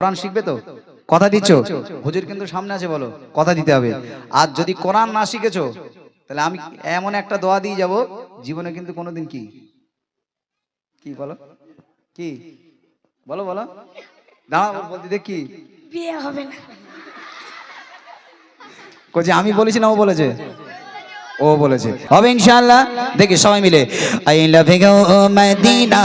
কোরআন শিখবে তো? কথা দিচ্ছ? হুজুর কিন্তু সামনে আছে, বলো কথা দিতে হবে। আর যদি কোরআন না শিখেছো তাহলে আমি এমন একটা দোয়া দিয়ে যাব, জীবনে কিন্তু কোনোদিন কি কি বলো কি বলো বলো দাঁড়া বলতে দেখ কি বিয়ে হবে না। কইছে আমি বলেছি না ও বলেছে? ও বলেছে হবে ইনশাআল্লাহ। দেখি সবাই মিলে আই লাভ ইউ মদিনা,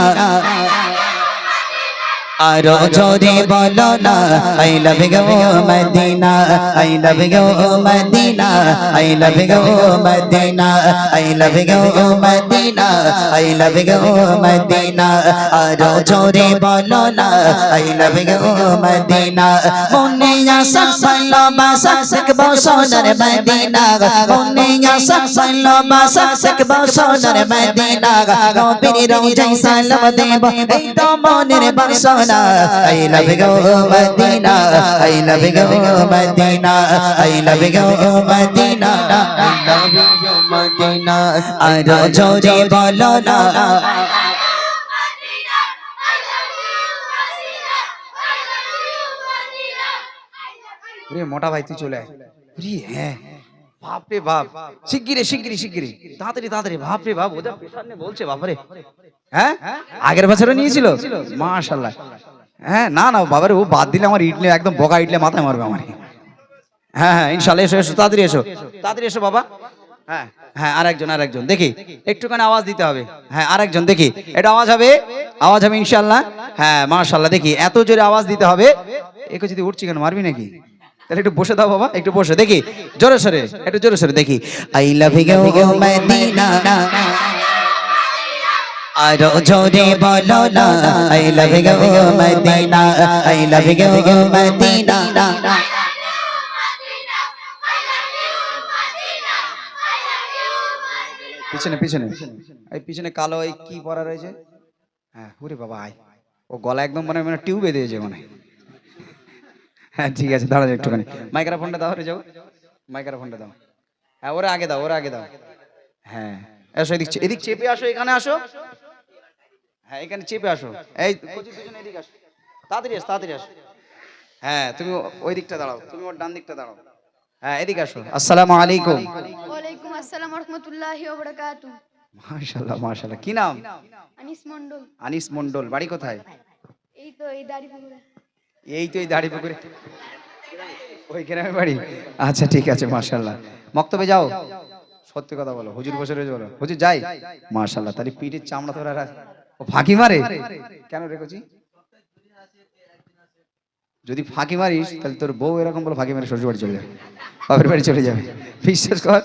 আরো জোরে বলো না I love you Medina, I love you Medina, I love you Medina, I love you Medina, I love you Medina, আরো জোরে বলো না আই লাভ ইউ মদিনা। মনে আসা ভালোবাসা দেখবো সোনার মদিনা, মনে আসা ভালোবাসা দেখবো সোনার মদিনা, নবীর রওজায় সালাম দেব এই তো মনের বাসনা। I love you Medina, I love you Medina, I love you Medina, I love you Medina, আরো জোরে বলো না রে মোটা ভাই তুই চলে আয়। হ্যাঁ বাপ রে বাপ, শিগগিরি শিগগিরি শিগগিরি তাড়াতাড়ি তাড়াতাড়ি, বাপ রে বাপ ওদের পেছনে বলছে বাবারে। হ্যাঁ আগের বছরও নিয়েছিল মাশাআল্লাহ। হ্যাঁ না না বাবারে, ও বাদ দিলে আমার ইডলি একদম বগা ইডলি মাথায় মারবে আমার। হ্যাঁ হ্যাঁ ইনশাআল্লাহ, এসো এসো তাড়াতাড়ি এসো, তাড়াতাড়ি এসো বাবা। হ্যাঁ হ্যাঁ আরেকজন দেখি একটুখানি আওয়াজ দিতে হবে। হ্যাঁ আরেকজন দেখি এটা আওয়াজ হবে, আওয়াজ হবে ইনশাআল্লাহ। হ্যাঁ মাশাআল্লাহ, দেখি এত জোরে আওয়াজ দিতে হবে। একে যদি উঠছি কেন, মারবি নাকি? তাহলে একটু বসে দাও বাবা, একটু বসে দেখি জোরে সরে, একটু জোরে সরে দেখি। আই লাভ ইউ মদিনা, আরো জোরে বলো না I love you Medina, I love you Medina. পিছনে পিছনে এই পিছনে কালো এই কি পরা রয়েছে? হ্যাঁ ওরে বাবা আয়, ও গলা একদম মানে মানে টিউবে দিয়েছে মনে। হ্যাঁ ঠিক আছে দাঁড়াও একটুখানি, মাইক্রোফোনটা দাও রে, যাও মাইক্রোফোনটা দাও। হ্যাঁ ওরা আগে দাও, ওরা আগে দাও। হ্যাঁ এসো এদিক, এদিক চেপে আসো, এখানে আসো। হ্যাঁ এখানে চেপে আসো, এই কচি পিছনে এদিকে আসো, তাড়াতাড়ি আসো তাড়াতাড়ি আসো। হ্যাঁ তুমি ওই দিকটা দাঁড়াও, তুমি ওর ডান দিকটা দাঁড়াও। হ্যাঁ এদিকে আসো। আসসালামু আলাইকুম। ওয়ালাইকুম আসসালাম ওয়া রাহমাতুল্লাহি ওয়া বারাকাতুহু। মাশাআল্লাহ মাশাআল্লাহ, কি নাম? আনিস মন্ডল। আনিস মন্ডল, বাড়ি কোথায়? এই তো এই দাড়িপুকুরে। এই তো এই দাড়িপুকুরে, ওই গ্রামে বাড়ি। আচ্ছা ঠিক আছে মাশাআল্লাহ। মক্তবে যাও? সত্যি কথা বলো, হুজুর বসে রয়েছে বলো। হুজুর যাই? মাশাআল্লাহ, তাহলে পিঠের চামড়া তোরা ও ফাঁকি মারে কেন রেখেছি? যদি ফাঁকি মারিস তাহলে তোর বউ এরকম বলে ফাঁকি মারি শ্বশুর বাড়ি চলে যাবে, বাপের বাড়ি চলে যাবে। বিশ্বাস কর,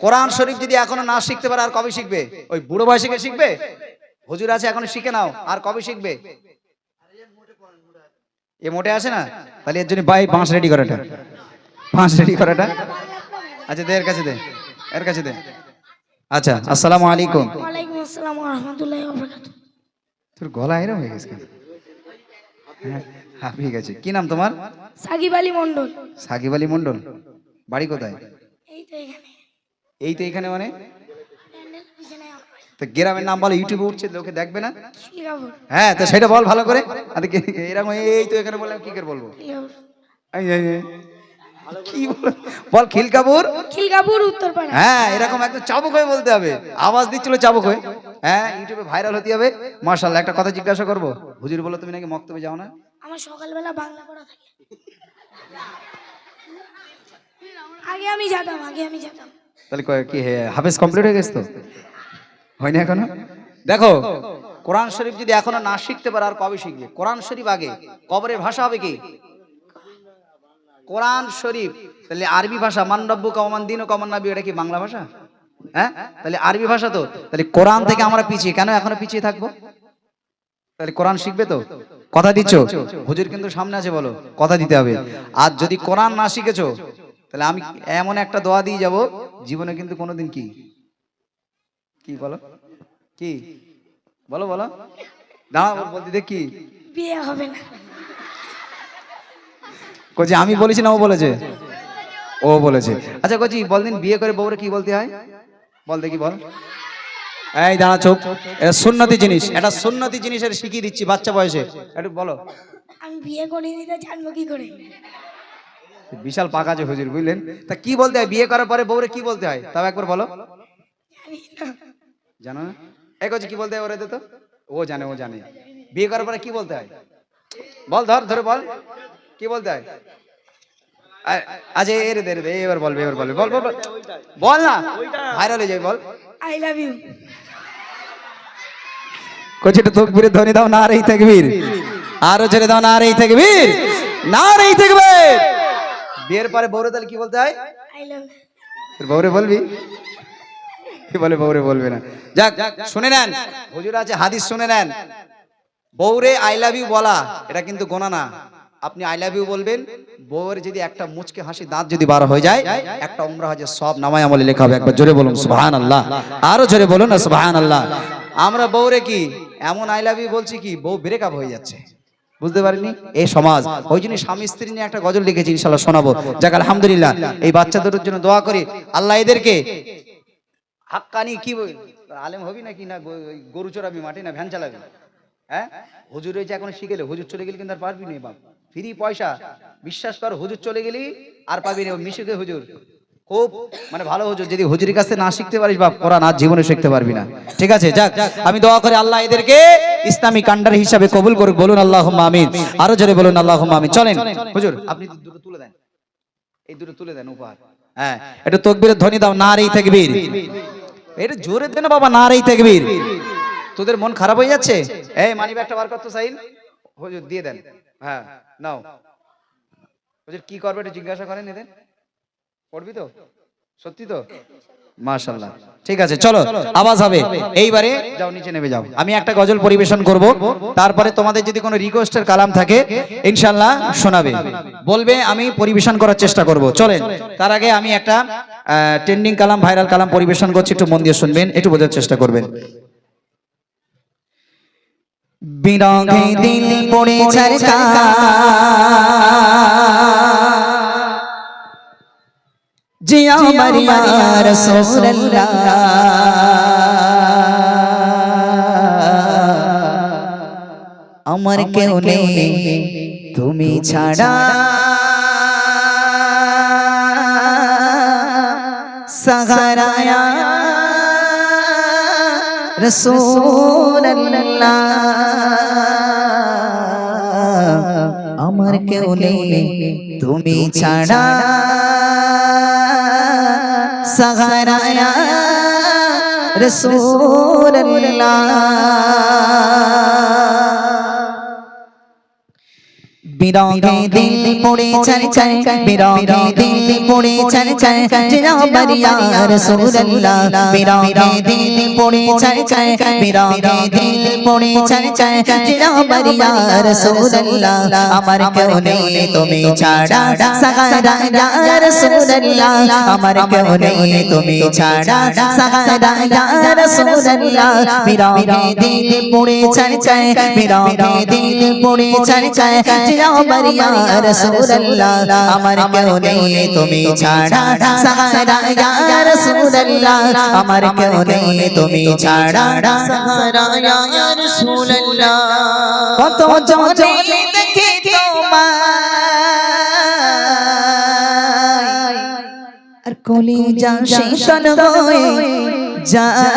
কোরআন শরীফ যদি এখনো না শিখতে পারে আর কবে শিখবে? ওই বুড়ো বয়সে গিয়ে শিখবে? হুজুর আছে এখনো শিখে নাও, আর কবে শিখবে? এ মোটে আসে না, তাহলে এর জন্য ভাই বাঁশ রেডি করাটা, বাঁশ রেডি করাটা। আচ্ছা দে, এর কাছে দে, এর কাছে দে। আচ্ছা আসসালামু আলাইকুম। ওয়ালাইকুম আসসালাম ওয়া রাহমাতুল্লাহি ওয়া বারাকাতুহু। তোর গলা এরকম হয়ে গেছে কেন? হ্যাঁ ঠিক আছে, কি নাম তোমার? সাকিব আলী মন্ডল। সাকিব আলী মন্ডল, বাড়ি কোথায়? এই তো এখানে। এই তো এখানে মানে? প্যান্ডেল পিছনে আমার তো গ্রামের নাম বলো, ইউটিউবে উঠছে লোকে দেখবে না? শিকাগো। হ্যাঁ তো সেটা বল ভালো করে। এরকম এই তো এখানে বললাম, কি করে বলবো? এই, এই, এই। কি বল খিলকাপুর। খিলগাপুর উত্তরপাড়া। হ্যাঁ এরকম একদম চাবুক হয়ে বলতে হবে, আওয়াজ দিচ্ছিল চাবুক হয়ে। হ্যাঁ ইউটিউবে ভাইরাল হতে হবে। মাশাআল্লাহ, একটা কথা জিজ্ঞাসা করবো, হুজুর বলো তুমি নাকি মক্তবে যাও না? আমার সকালবেলা বাংলা পড়া থাকে। আগে আমি যেতাম। তাহলে কি হাফেজ কমপ্লিট হয়ে গেছে তো? হয়নি এখনো? দেখো কোরআন শরীফ যদি এখনো না শিখতে পারে আর কবে শিখবে? কোরআন শরীফ আগে, কবরের ভাষা হবে কি? কোরআন শরীফ। তাহলে আরবি ভাষা মান রব্বুকা ওয়া মান দীনুকা ওয়া মান নাবিয়্যুকা, এটা কি বাংলা ভাষা? হ্যাঁ তাহলে আরবি ভাষা তো, তাহলে কোরআন থেকে আমরা পিছিয়ে কেন এখনো পিছিয়ে থাকবো? তাহলে কোরআন শিখবে তো? কথা দিচ্ছ? হুজুর কিন্তু সামনে আছে, বলো কথা দিতে হবে। আর যদি কোরআন না শিখেছো তাহলে আমি এমন একটা দোয়া দিয়ে যাব, জীবনে কিন্তু কোনোদিন কি কি বলো কি বলো বলো দাঁড়াও বলতে দেখ কি বিয়ে হবে না। কইছে আমি বলেছি না ও বলেছে? ও বলেছে। আচ্ছা কচি বলদিন, বিয়ে করে বউরে কি বলতে হয়? বল দেখি বল। এই দাঁড়া চুপ, এটা সুন্নতি জিনিস, এটা সুন্নতি জিনিসের শিখিয়ে দিচ্ছি বাচ্চা বয়সে, একটু বলো। আমি বিয়ে করিনি তো জানবো কি করে? বিশাল পাকা যে হুজুর, বুঝলেন? তা কি বলতে হয় বিয়ে করার পরে বউরে কি বলতে হয় তাও একবার বলো। জানি না। জানো না? এক হচ্ছে কি বলতে হয় ওরে দে তো। ও জানে, ও জানে। বিয়ে করার পরে কি বলতে হয় বল, ধর ধরে বল, কি বলতে হয়? আচ্ছা এর দে দে, এবার বলবে, এবার বলবে, বল বল বল। বল না, ভাইরাল হয়ে যাবে, বল। I love you. কোচিটা তকবীরের ধ্বনি দাও, নারেই তাকবীর। আরো জোরে দাও, নারেই তাকবীর, নারেই তাকবীর। বিয়ের পরে বউরে তাহলে কি বলতে হয়? আই লাভ তোর বউরে বলবি? কি বলে বউরে বলবে না? যাক শুনে নেন, হুজুর আছে হাদিস শুনে নেন। বউরে আই লাভ ইউ বলা এটা কিন্তু গোনা না। আপনি আই লাভ ইউ বলবেন, বউয়ের যদি একটা মুচকে হাসি দাঁত যদি বার হয়ে যায়, একটা উমরা হজের সব নামায় আমলে লেখা হবে। একবার জোরে বলুন সুবহানাল্লাহ, আরো জোরে বলুন না সুবহানাল্লাহ। আমরা বউরে কি এমন আই লাভ ইউ বলছি কি বউ ব্রেকআপ হয়ে যাচ্ছে, বুঝতে পারিনি এই সমাজ। ওই জন্য স্বামী স্ত্রী নিয়ে একটা গজল লিখেছি, ইনশাআল্লাহ শোনাবো। যাক আলহামদুলিল্লাহ, এই বাচ্চাদের জন্য দোয়া করি আল্লাহ এদেরকে হাক্কানি কি আলেম হবি নাকি না গরু চড়াবি মাঠে না ভ্যান চালাবি? হ্যাঁ, হুজুর হয়েছে এখন শিখেলে, হুজুর চলে গেলে কিন্তু আর পারবি না বাপ, ফ্রি পয়সা। বিশ্বাস কর, হুজুর চলে গেলি আর পাবি না। মিশুকে হুজুর খুব মানে ভালো হুজুর, যদি হুজুরের কাছে না শিখতে পারিস বাপ, কোরআন আজ জীবনে শিখতে পারবি না। ঠিক আছে, যাক আমি দোয়া করি আল্লাহ এদেরকে ইসলামী কান্ডার হিসাবে কবুল করুক। বলুন আল্লাহুম্মা আমিন, আরো জোরে বলুন আল্লাহুম্মা আমিন। চলেন হুজুর, আপনি দুটো তুলে দেন, এই দুটো তুলে দেন উপহার। হ্যাঁ, একটু তাকবীরের ধ্বনি দাও, নারেই তাকবীর। এটা জোরে দেন বাবা, নারেই তাকবীর। তোদের মন খারাপ হয়ে যাচ্ছে? এই মানি ব্যাগটা বার কর তো সাইল, হুজুর দিয়ে দেন। হ্যাঁ নাও হুজুর, কি করবে একটু জিজ্ঞাসা করেন এদের। পড়বি তো? সত্যি তো? মাশাআল্লাহ, ঠিক আছে চলো আওয়াজ হবে এইবারে। যাও নিচে নেমে যাও, আমি একটা গজল পরিবেশন করব, তারপরে তোমাদের যদি কোনো রিকোয়েস্টের কালাম থাকে ইনশাআল্লাহ শোনাবে, বলবে, আমি পরিবেশন করার চেষ্টা করব। চলেন, তার আগে আমি একটা ট্রেন্ডিং কালাম, ভাইরাল কালাম পরিবেশন করছি, একটু মন দিয়ে শুনবেন, একটু বোঝার চেষ্টা করবেন। বিরহে দিল পড়ে ছরকা, জিয়া মারিয়া রাসূলুল্লাহ, আমার কেউ নেই তুমি ছাড়া, সাহারায়া রাসূলুল্লাহ, আমার কেউ নেই তুমি ছাড়া, সাহারায়া রাসূলুল্লাহ। বিরহে দিল পড়ে ছরছর, বিরহে দিল পড়ে ছরছর, জিয়া মারিয়া রাসূলুল্লাহ, বিরহে দিল পড়ে ছরছর, বিরহে দিল পড়ে ছরছর, জিয়া মারিয়া রাসূলুল্লাহ, আমার কেউ নেই তুমি ছাড়া, সাহারায়া রাসূলুল্লাহ, আমার কেউ নেই তুমি ছাড়া, সাহারায়া রাসূলুল্লাহ, বিরহে দিল পড়ে ছরছর, বিরহে দিল পড়ে ছরছর, জিয়া মারিয়া রাসূলুল্লাহ, আমার কেউ নেই তুমি ছাড়া, সাহারায়া রাসূলুল্লাহ, আমার কেউ নেই তুমি ছাড়া, সাহারায়া রাসূলুল্লাহ। কত জনে দেখে তোমায়, আর কলিজা শীতল হয়ে যায়,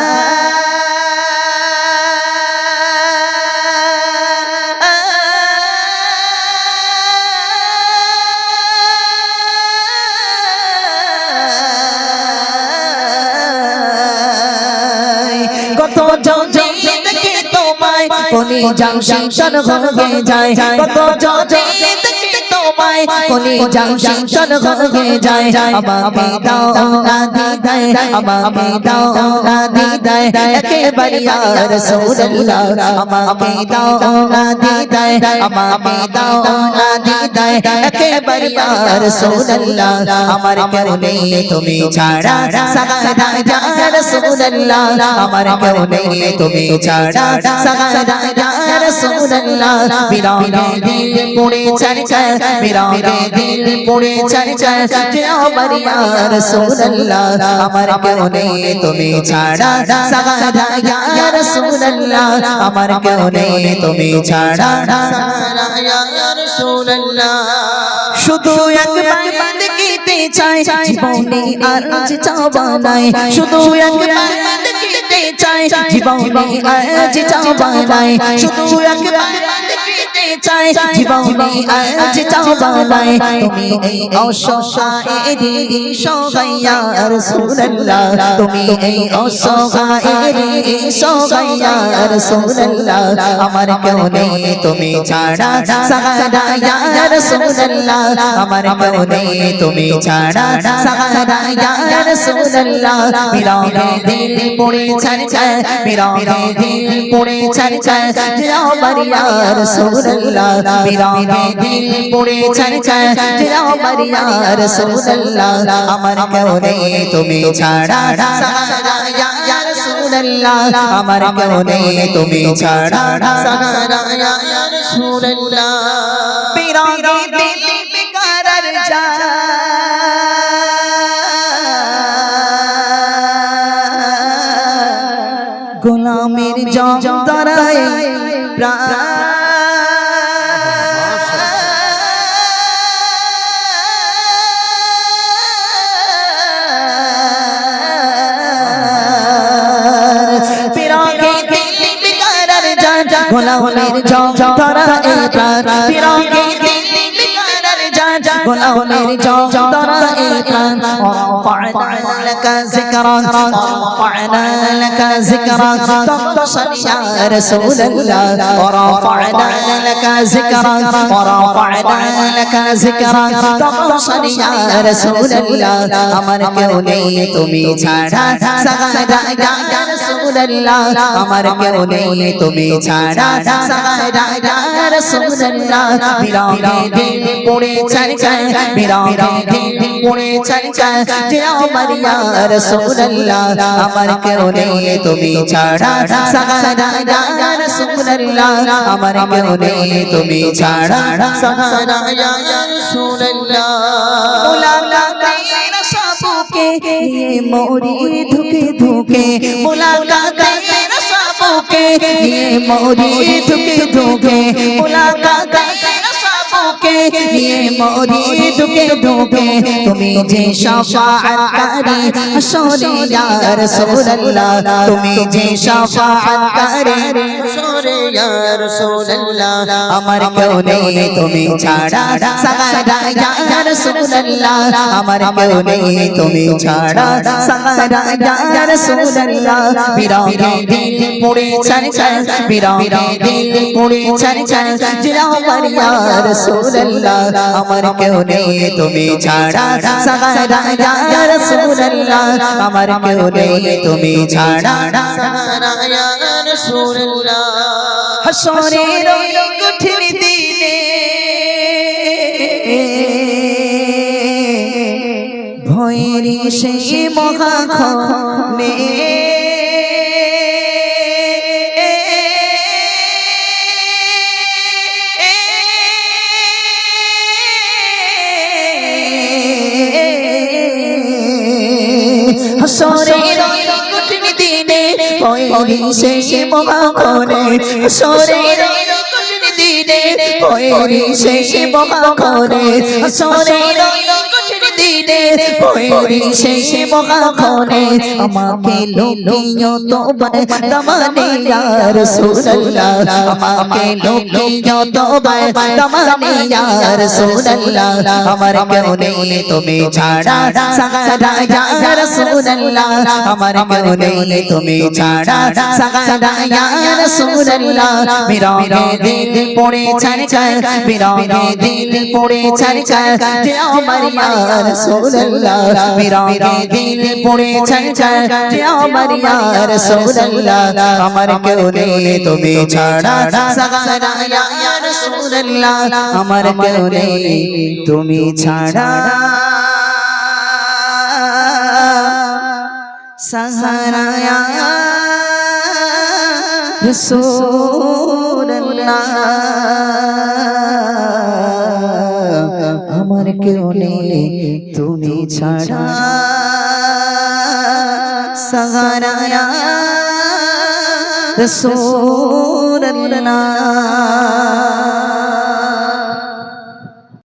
কত জনে দেখে তোমায়, কলিজা শীতল হয়ে যায়, কত জনে দেখে তোমায়, কলিজা শীতল হয়ে যায়, আমাকে দাও না দিদায়, আমাকে দাও না দিদায়, একেবারে ইয়া রাসূলুল্লাহ, আমাকে দাও না দিদায়, আমাকে দাও না দিদায়, দেয় একেবারে ইয়া রাসূলুল্লাহ আমার কেউ নেই তুমি ছাড়া সাগাদা ইয়া রাসূলুল্লাহ আমার কেউ নেই তুমি ছাড়া সাগাদা ইয়া রাসূলুল্লাহ বিরাগে দিল পড়ে চর্চা বিরাগে দিল পড়ে চর্চা যে আমার ইয়া রাসূলুল্লাহ আমার কেউ নেই তুমি ছাড়া সাগাদা ইয়া রাসূলুল্লাহ আমার কেউ নেই তুমি ছাড়া সাগাদা ইয়া রাসূলুল্লাহ শুধু একবার দেখিতে চাই জীবনে আর আজ চাওয়া নাই শুধু একবার দেখিতে চাই জীবনে আজ চাওয়া নাই শুধু একবার দেখিতে চাই জীবনে আজ চাওয়া নাই তুমি এই অসহায়েরই সহায়া রাসূলুল্লাহ তুমি এই অসহায়েরই সহায়া রাসূলুল্লাহ আমার কেউ নেই তুমি ছাড়া সাগাদা ইয়া রাসূলুল্লাহ আমার কেউ নেই তুমি ছাড়া সাগাদা ইয়া রাসূলুল্লাহ বিরাগে দিল পড়ে চর্চা বিরাগে দিল পড়ে চর্চা যে আমার ইয়া রাসূলুল্লাহ বিরাগে দিল পড়ে চর্চা যে আমার ইয়া রাসূলুল্লাহ আমার কেউ নেই তুমি ছাড়া সাগাদা ইয়া রাসূলুল্লাহ আমার কেউ নেই তুমি ছাড়া সাগাদা ইয়া রাসূলুল্লাহ বিরাগে দিল বেকরার যায় গোলামের যন্ত্রণায় প্রাণ বিরাগে দিল বেকরার যায় গোলামের যন্ত্রণায় প্রাণ বিরাগে দিল বেকরার যায় গোলামের যন্ত্রণায় প্রাণ رفعنا لك ذكرا ورفعنا لك ذكرا تنتصر يا رسول الله ورفعنا لك ذكرا ورفعنا لك ذكرا تنتصر يا رسول الله আমার কেউ নেই তুমি ছাড়া সাগাদা ইয়া রাসূলুল্লাহ আমার কেউ নেই তুমি ছাড়া সাগাদা ইয়া রাসূলুল্লাহ বিরাগে দিল পড়ে চর্চা বিরাগে দিল পড়ে চর্চা যে আমার ইয়া রাসূলুল্লাহ আমার কেউ নেই তুমি ছাড়া সাগাদা ইয়া রাসূলুল্লাহ আমার কেউ নেই তুমি ছাড়া সাগাদা ইয়া রাসূলুল্লাহ মুলাকাতের সবকে নিয়ে মরি ধুকে ধুকে মুলাকাতের সবকে নিয়ে মরি ধুকে ধুকে মুলাকাতের সবকে নিয়ে মরি ধুকে ধুকে তুমি যে শাফাআতকারী হাসরে ইয়া রাসূলুল্লাহ তুমি যে শাফাআতকারী হাসরে ইয়া রাসূলুল্লাহ আমার কেউ নেই তুমি ছাড়া সাগাদা ইয়া রাসূলুল্লাহ আমার কেউ নেই তুমি ছাড়া সাগাদা ইয়া রাসূলুল্লাহ বিরাগে দিল পড়ে চর্চা বিরাগে দিল পড়ে চর্চা যে আমার ইয়া রাসূলুল্লাহ আমার কেউ নেই তুমি ছাড়া সাগাদা ইয়া রাসূলুল্লাহ আমার কেউ নেই তুমি ছাড়া সাগাদা ইয়া রাসূলুল্লাহ হাসরের ওই কঠিন দিনে ভয়ের সেই মহাক্ষণে হাসরের ওই কঠিন দিনে ভয়ের সেই মহাক্ষণে হাসরের ওই কঠিন দিনে ভয়ের সেই মহাক্ষণে হাসরের ওই কঠিন দিনে ভয়ের সেই মহাক্ষণে আমাকে লুকিও তোমার দামানে ইয়া রাসূলুল্লাহ আমাকে লুকিও তোমার দামানে ইয়া রাসূলুল্লাহ আমার কেউ নেই তুমি ছাড়া সাগাদা ইয়া রাসূলুল্লাহ আমার কেউ নেই তুমি ছাড়া সাগাদা ইয়া রাসূলুল্লাহ বিরাগে দিল পড়ে চর্চা বিরাগে দিল পড়ে চর্চা যে আমার ইয়া রাসূলুল্লাহ মেরা দিল পড়ে ছাড় যে আমার ইয়া রাসূলুল্লাহ আমার কেউ নেই তুমি ছাড়া সাহারা ইয়া রাসূলুল্লাহ আমার কেউ নেই তুমি ছাড়া সাহারা ইয়া রাসূলুল্লাহ আমার কেউ নেই তুমি ছাড়া সাহারা ইয়া রাসূলুল্লাহ